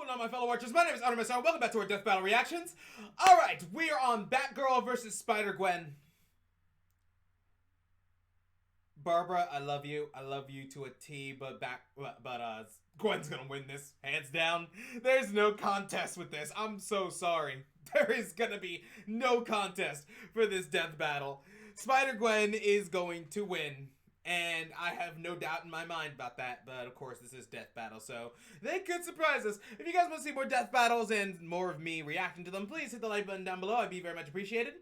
going on, my fellow watchers? My name is Artemis, and welcome back to our Death Battle reactions. Alright, we are on Batgirl versus Spider-Gwen. Barbara, I love you. I love you to a T, but Gwen's gonna win this, hands down. There's no contest with this. I'm so sorry. There is gonna be no contest for this death battle. Spider-Gwen is going to win. And I have no doubt in my mind about that, but of course this is Death Battle, so they could surprise us. If you guys want to see more Death Battles and more of me reacting to them, please hit the like button down below. I'd be very much appreciated.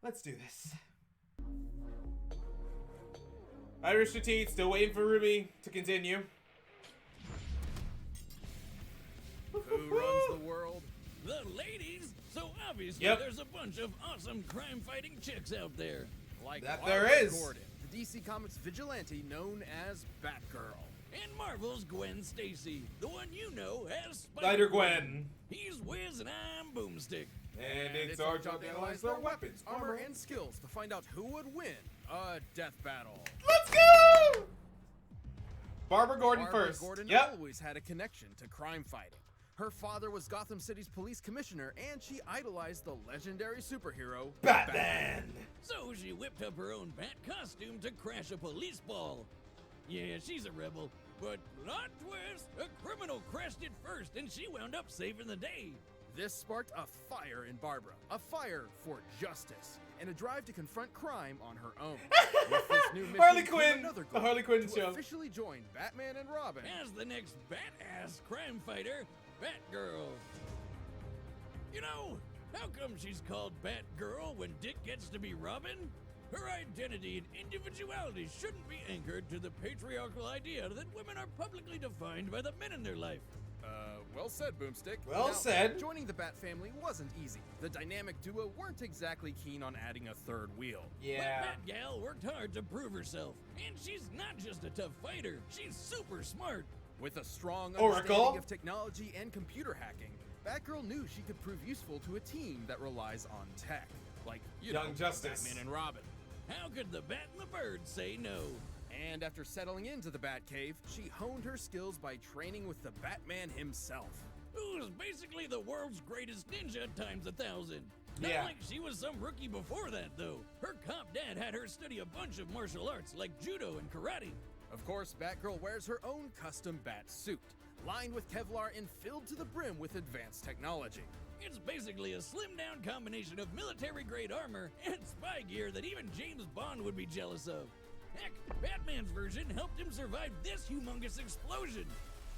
Let's do this. Irish to Teeth, still waiting for Ruby to continue. Who runs the world? The ladies! So obviously there's a bunch of awesome crime-fighting chicks out there. Like that Barbara there is. Gordon, the DC Comics vigilante known as Batgirl. And Marvel's Gwen Stacy, the one you know as Spider-Gwen. He's Wiz and I'm Boomstick. And it's our job to analyze their weapons, armor, and skills to find out who would win a death battle. Let's go! Barbara Gordon first. Gordon Yep. always had a connection to crime fighting. Her father was Gotham City's police commissioner, and she idolized the legendary superhero, Batman. So she whipped up her own bat costume to crash a police ball. Yeah, she's a rebel, but plot twist, a criminal crashed it first and she wound up saving the day. This sparked a fire in Barbara, a fire for justice, and a drive to confront crime on her own. With this new mission Harley came Quinn, another the goal Harley Quinn to show. officially join Batman and Robin As the next badass crime fighter, Batgirl. You know, how come she's called Batgirl when Dick gets to be Robin? Her identity and individuality shouldn't be anchored to the patriarchal idea that women are publicly defined by the men in their life. Well said, Boomstick. Well said. Joining the Bat family wasn't easy. The dynamic duo weren't exactly keen on adding a third wheel. Yeah. But Batgal worked hard to prove herself, and she's not just a tough fighter, she's super smart. With a strong Oracle. understanding of technology and computer hacking, Batgirl knew she could prove useful to a team that relies on tech, like Young Justice. Batman and Robin. How could the Bat and the Bird say no? And after settling into the Batcave, she honed her skills by training with the Batman himself. Who's basically the world's greatest ninja times 1,000. Not Yeah. like she was some rookie before that, though. Her cop dad had her study a bunch of martial arts like judo and karate. Of course, Batgirl wears her own custom bat suit, lined with Kevlar and filled to the brim with advanced technology. It's basically a slimmed-down combination of military-grade armor and spy gear that even James Bond would be jealous of. Heck, Batman's version helped him survive this humongous explosion.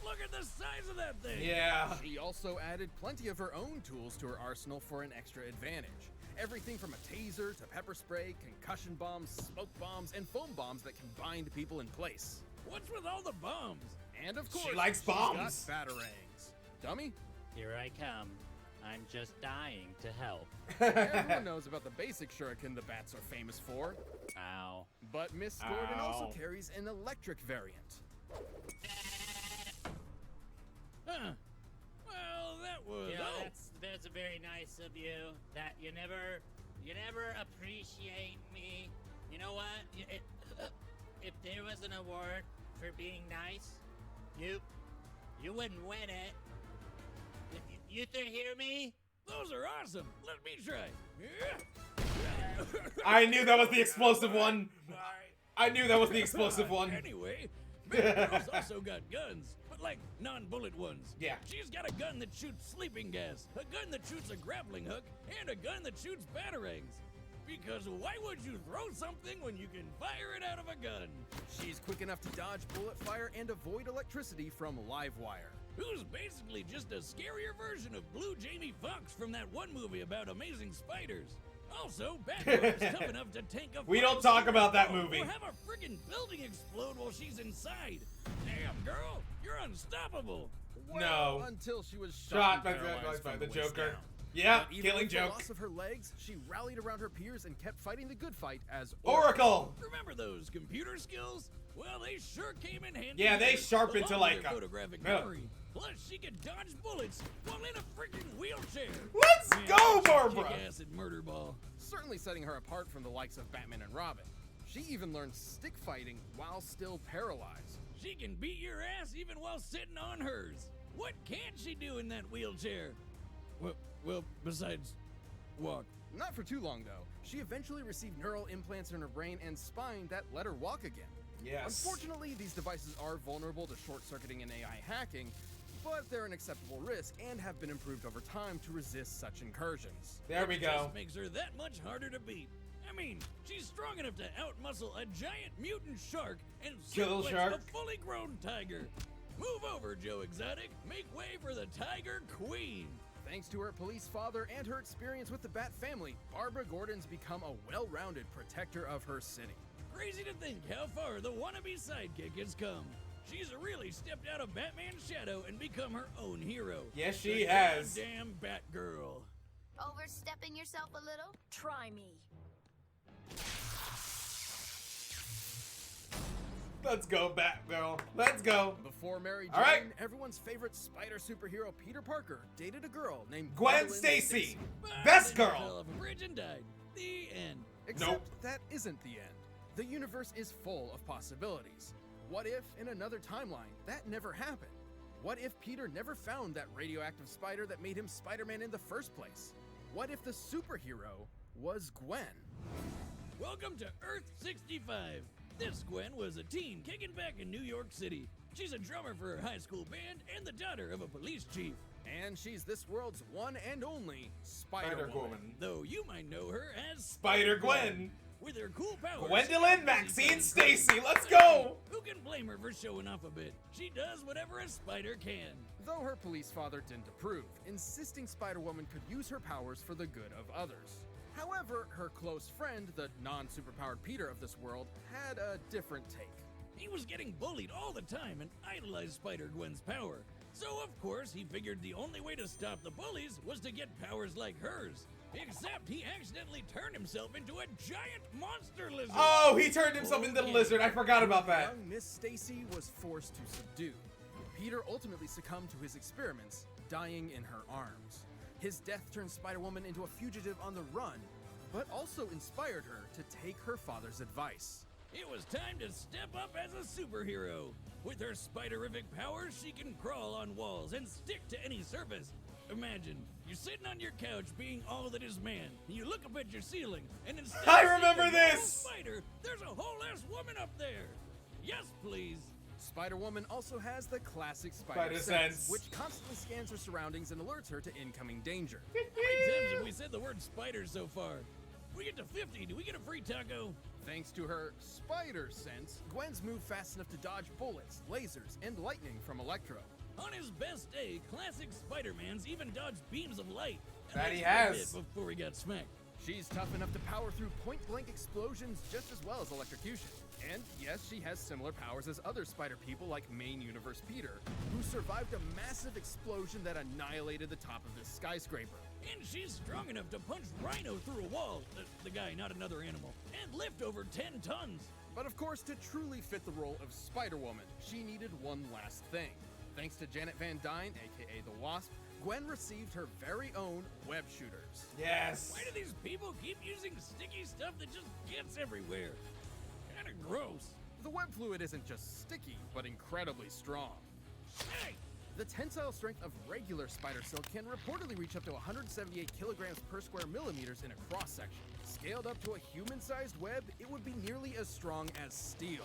Look at the size of that thing! Yeah. She also added plenty of her own tools to her arsenal for an extra advantage. Everything from a taser to pepper spray, concussion bombs, smoke bombs, and foam bombs that can bind people in place. What's with all the bombs? And of course, She likes bombs. she's got batarangs. Dummy? Here I come. I'm just dying to help. Everyone knows about the basic shuriken the bats are famous for. Ow. But Miss Gordon also Ow. carries an electric variant. Huh. Well, that was... You know, oh. that's very nice of you. That you never appreciate me. You know what? If there was an award for being nice, you wouldn't win it. You three hear me? Those are awesome. Let me try. I knew that was the explosive one. Sorry. I knew that was the explosive one. Anyway, Batgirl's also got guns, but like non-bullet ones. Yeah. She's got a gun that shoots sleeping gas, a gun that shoots a grappling hook, and a gun that shoots batarangs. Because why would you throw something when you can fire it out of a gun? She's quick enough to dodge bullet fire and avoid electricity from live wire. Who's basically just a scarier version of Blue Jamie Foxx from that one movie about amazing spiders. Also, Batgirl is tough enough to tank a We don't talk about that movie. Or have a friggin' building explode while she's inside. Damn, girl, you're unstoppable. No. Until she was Shot shot by and paralyzed the from waist Joker. down. Yeah, But even killing with the joke. loss of her legs, she rallied around her peers and kept fighting the good fight as Oracle. Remember those computer skills? Well, they sure came in handy. Yeah, they here, sharpened to along like with their a- photographic yeah. memory. Plus, she could dodge bullets while in a freaking wheelchair. Let's Man, go, she'd Barbara. Kick ass at murder ball. certainly setting her apart from the likes of Batman and Robin. She even learned stick fighting while still paralyzed. She can beat your ass even while sitting on hers. What can't she do in that wheelchair? Well, besides walk. Not for too long, though. She eventually received neural implants in her brain and spine that let her walk again. Yes. Unfortunately, these devices are vulnerable to short-circuiting and AI hacking, but they're an acceptable risk and have been improved over time to resist such incursions. There we Which go. just makes her that much harder to beat. I mean, she's strong enough to outmuscle a giant mutant shark and Kill suplex shark. a fully grown tiger. Move over, Joe Exotic. Make way for the Tiger Queen. Thanks to her police father and her experience with the Bat family, Barbara Gordon's become a well-rounded protector of her city. Crazy to think how far the wannabe sidekick has come. She's really stepped out of Batman's shadow and become her own hero. Yes, she The has. Damn Batgirl. Overstepping yourself a little? Try me. Let's go, Batgirl. Let's go. Before Mary Jane, All right. everyone's favorite spider superhero Peter Parker dated a girl named Gwen Gwendolyn Stacy. But Best then he girl. fell off a bridge and died. The end. Except Nope. that isn't the end. The universe is full of possibilities. What if, in another timeline, that never happened? What if Peter never found that radioactive spider that made him Spider-Man in the first place? What if the superhero was Gwen? Welcome to Earth 65. This Gwen was a teen kicking back in New York City. She's a drummer for her high school band and the daughter of a police chief. And she's this world's one and only Spider-Woman. Spider-Gwen. Though you might know her as Spider-Gwen. With her cool powers. Gwendolyn Maxine Stacy. Let's go. Who can blame her for showing off a bit? She does whatever a spider can. Though her police father didn't approve, insisting Spider-Woman could use her powers for the good of others. However, her close friend, the non-superpowered Peter of this world, had a different take. He was getting bullied all the time and idolized Spider-Gwen's power. So of course he figured the only way to stop the bullies was to get powers like hers. Except he accidentally turned himself into a giant monster lizard. Oh, he turned himself into the yeah. lizard. I forgot about that. Young Miss Stacy was forced to subdue. Peter ultimately succumbed to his experiments, dying in her arms. His death turned Spider-Woman into a fugitive on the run, but also inspired her to take her father's advice. It was time to step up as a superhero. With her spiderific powers, she can crawl on walls and stick to any surface. Imagine, you're sitting on your couch being all that is man. You look up at your ceiling, and instead I of seeing remember a normal this! spider, there's a whole ass woman up there. Yes, please. Spider-Woman also has the classic Spider spider sense. sense, which constantly scans her surroundings and alerts her to incoming danger. How many times have we said the word spider so far? We get to 50, do we get a free taco? Thanks to her spider sense, Gwen's move fast enough to dodge bullets, lasers, and lightning from Electro. On his best day, classic Spider-Man's even dodged beams of light. And That he that's has. a bit before he got smacked. She's tough enough to power through point-blank explosions just as well as electrocution. And yes, she has similar powers as other spider people like main universe Peter, who survived a massive explosion that annihilated the top of this skyscraper. And she's strong enough to punch Rhino through a wall, the guy, not another animal, and lift over 10 tons. But of course, to truly fit the role of Spider-Woman, she needed one last thing. Thanks to Janet Van Dyne, aka the Wasp, Gwen received her very own web shooters. Yes. Why do these people keep using sticky stuff that just gets everywhere? Kinda gross. The web fluid isn't just sticky, but incredibly strong. Hey! The tensile strength of regular spider silk can reportedly reach up to 178 kilograms per square millimeters in a cross-section. Scaled up to a human-sized web, it would be nearly as strong as steel.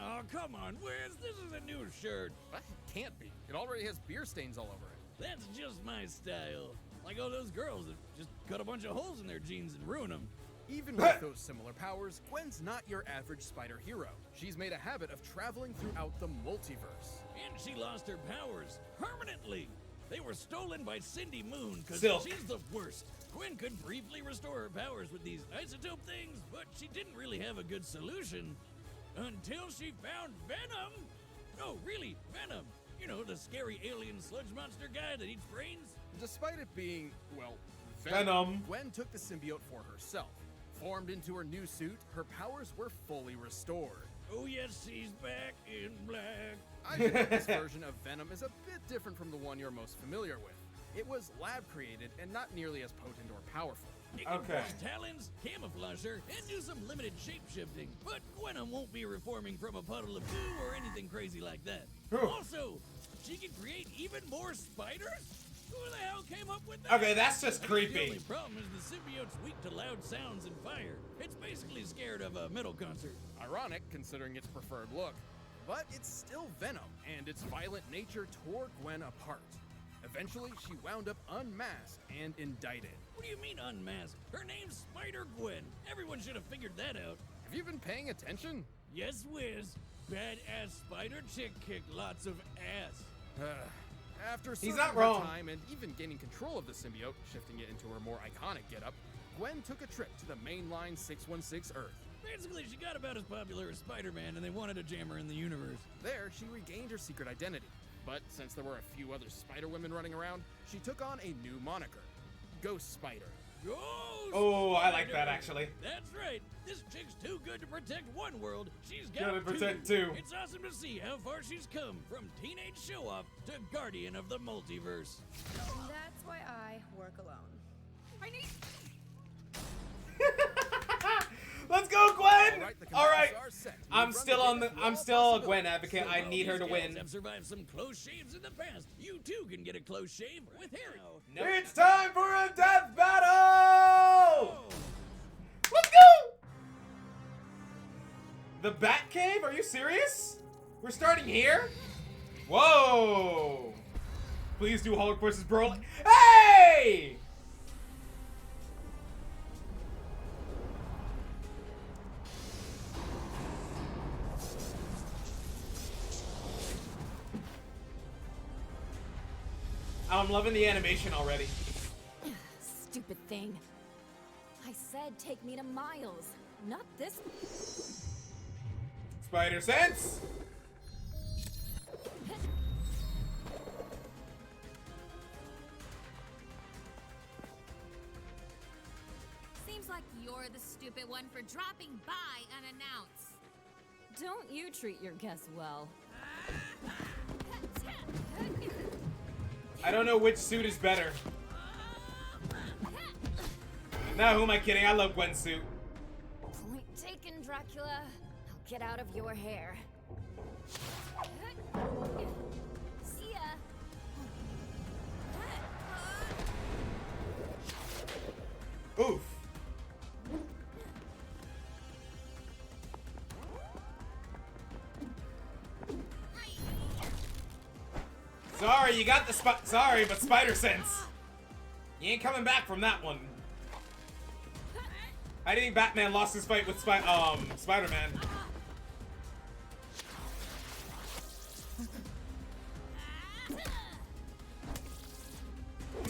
Oh, come on, Wiz, this is a new shirt. But it can't be. It already has beer stains all over it. That's just my style. Like all those girls that just cut a bunch of holes in their jeans and ruin them. Even with those similar powers, Gwen's not your average spider hero. She's made a habit of traveling throughout the multiverse. And she lost her powers permanently. They were stolen by Cindy Moon because Silk. she's the worst. Gwen could briefly restore her powers with these isotope things, but she didn't really have a good solution until she found Venom. No, really, Venom. You know, the scary alien sludge monster guy that eats brains. Despite it being, well, Venom. Gwen took the symbiote for herself. Formed into her new suit, her powers were fully restored. Oh yes, she's back in black. I think this version of Venom is a bit different from the one you're most familiar with. It was lab created and not nearly as potent or powerful. It can Okay. force talons, camouflage her, and do some limited shape-shifting. But Gwen won't be reforming from a puddle of goo or anything crazy like that. Whew. Also, she can create even more spiders? Who the hell came up with that? Okay, that's just The creepy. only problem is the symbiote's weak to loud sounds and fire. It's basically scared of a metal concert. Ironic, considering its preferred look. But it's still Venom, and its violent nature tore Gwen apart. Eventually, she wound up unmasked and indicted. What do you mean unmasked? Her name's Spider-Gwen. Everyone should have figured that out. Have you been paying attention? Yes, whiz. Badass spider chick kicked lots of ass. After He's serving not her wrong. time and even gaining control of the symbiote, shifting it into her more iconic getup, Gwen took a trip to the mainline 616 Earth. Basically, she got about as popular as Spider-Man, and they wanted to jam her in the universe. There, she regained her secret identity. But since there were a few other Spider-Women running around, she took on a new moniker, Ghost Spider. Ghost Oh, I like Spider. that, actually. That's right. This chick's too good to protect one world. She's Gotta got protect two. It's awesome to see how far she's come from teenage show-off to guardian of the multiverse. And that's why I work alone. I need. Let's go, Gwen! Alright, the All right. combatants are set to I'm run still the on gamut the. of I'm all still a Gwen possibilities. advocate. I While need her these to gals win. have survived some close shaves in the past. You too can get a close shave with Harry. It's time for a death battle! Oh. Let's go! The Batcave? Are you serious? We're starting here? Whoa! Please do Hulk versus Broly. Hey! I'm loving the animation already. Stupid thing. I said take me to Miles, not this. Spider Sense! Seems like you're the stupid one for dropping by unannounced. Don't you treat your guests well. I don't know which suit is better. Now, who am I kidding? I love Gwen's suit. Point taken, Dracula. I'll get out of your hair. See ya. Oof. Sorry, you got the sorry, but Spider Sense. You ain't coming back from that one. I think Batman lost his fight with Spider-Man.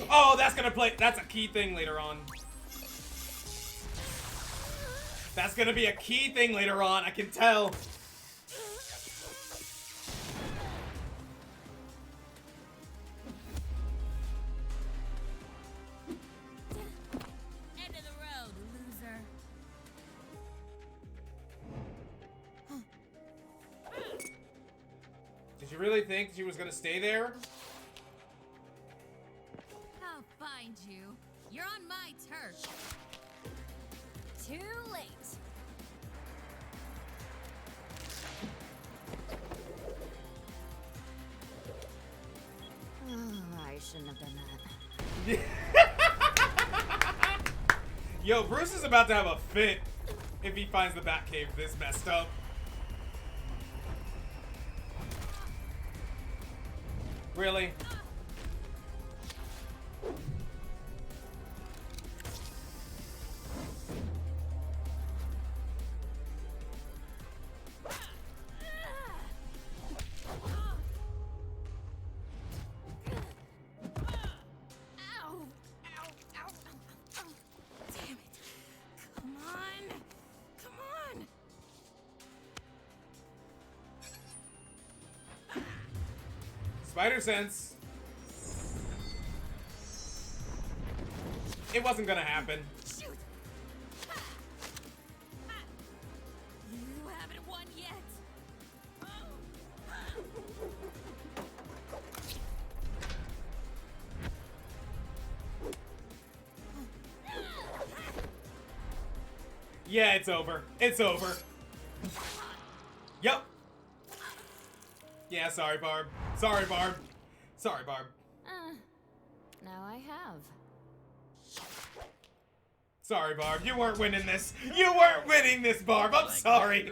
Oh, that's gonna play. That's a key thing later on. That's gonna be a key thing later on. I can tell. End of the road, loser. Did you really think she was gonna stay there? I'll find you. You're on my turf. Too late. Oh, I shouldn't have done that. Yo, Bruce is about to have a fit if he finds the Batcave this messed up. Really? Ow! Ow! Ow! Ow! Ow! Damn it! Come on! Come on! Spider Sense. It wasn't gonna happen. Shoot! Ha! Ha! You haven't won yet. Yeah, it's over. It's over. Yep. Yeah, sorry, Barb. Sorry, Barb. Sorry, Barb. Now I have. Sorry, Barb. You weren't winning this. You weren't winning this, Barb. I'm sorry.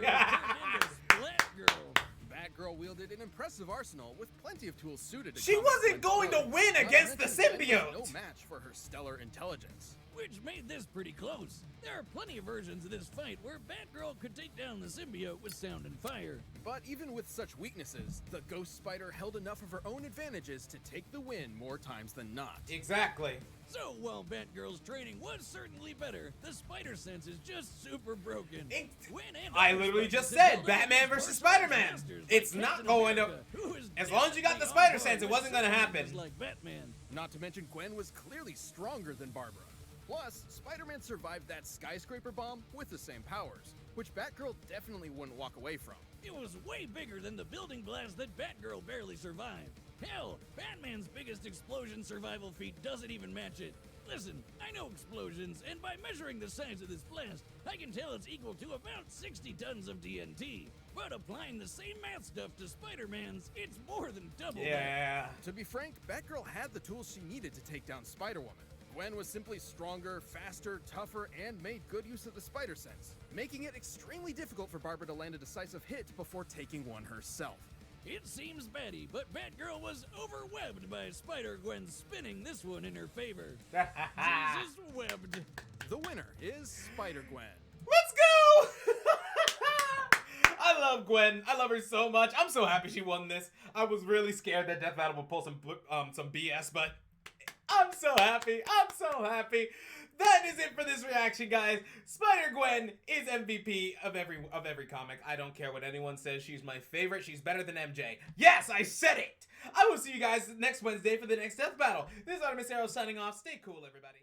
Batgirl wielded an impressive arsenal with plenty of tools suited to She combat wasn't going to Gwen's win foes. against the Not to mention Gwen symbiote. was no match for her stellar intelligence. Which made this pretty close. There are plenty of versions of this fight where Batgirl could take down the symbiote with sound and fire. But even with such weaknesses, the Ghost Spider held enough of her own advantages to take the win more times than not. Exactly. So while Batgirl's training was certainly better, the spider sense is just super broken. Gwen and I other literally Spiders just have said held Batman up versus personal Spider-Man. disasters It's like not Captain going to... America, who is As long as you got the definitely spider on sense, par it wasn't with gonna someone happen. Like Batman. Not to mention Gwen was clearly stronger than Barbara. Plus, Spider-Man survived that skyscraper bomb with the same powers, which Batgirl definitely wouldn't walk away from. It was way bigger than the building blast that Batgirl barely survived. Hell, Batman's biggest explosion survival feat doesn't even match it. Listen, I know explosions, and by measuring the size of this blast, I can tell it's equal to about 60 tons of TNT. But applying the same math stuff to Spider-Man's, it's more than double that. Yeah. To be frank, Batgirl had the tools she needed to take down Spider-Woman. Gwen was simply stronger, faster, tougher, and made good use of the spider sense, making it extremely difficult for Barbara to land a decisive hit before taking one herself. It seems batty, but Batgirl was overwebbed by Spider-Gwen spinning this one in her favor. Jesus webbed. The winner is Spider-Gwen. Let's go! I love Gwen. I love her so much. I'm so happy she won this. I was really scared that Death Battle would pull some BS, but I'm so happy. I'm so happy. That is it for this reaction, guys. Spider-Gwen is MVP of every comic. I don't care what anyone says. She's my favorite. She's better than MJ. Yes, I said it. I will see you guys next Wednesday for the next Death Battle. This is Artemis Arrow signing off. Stay cool, everybody.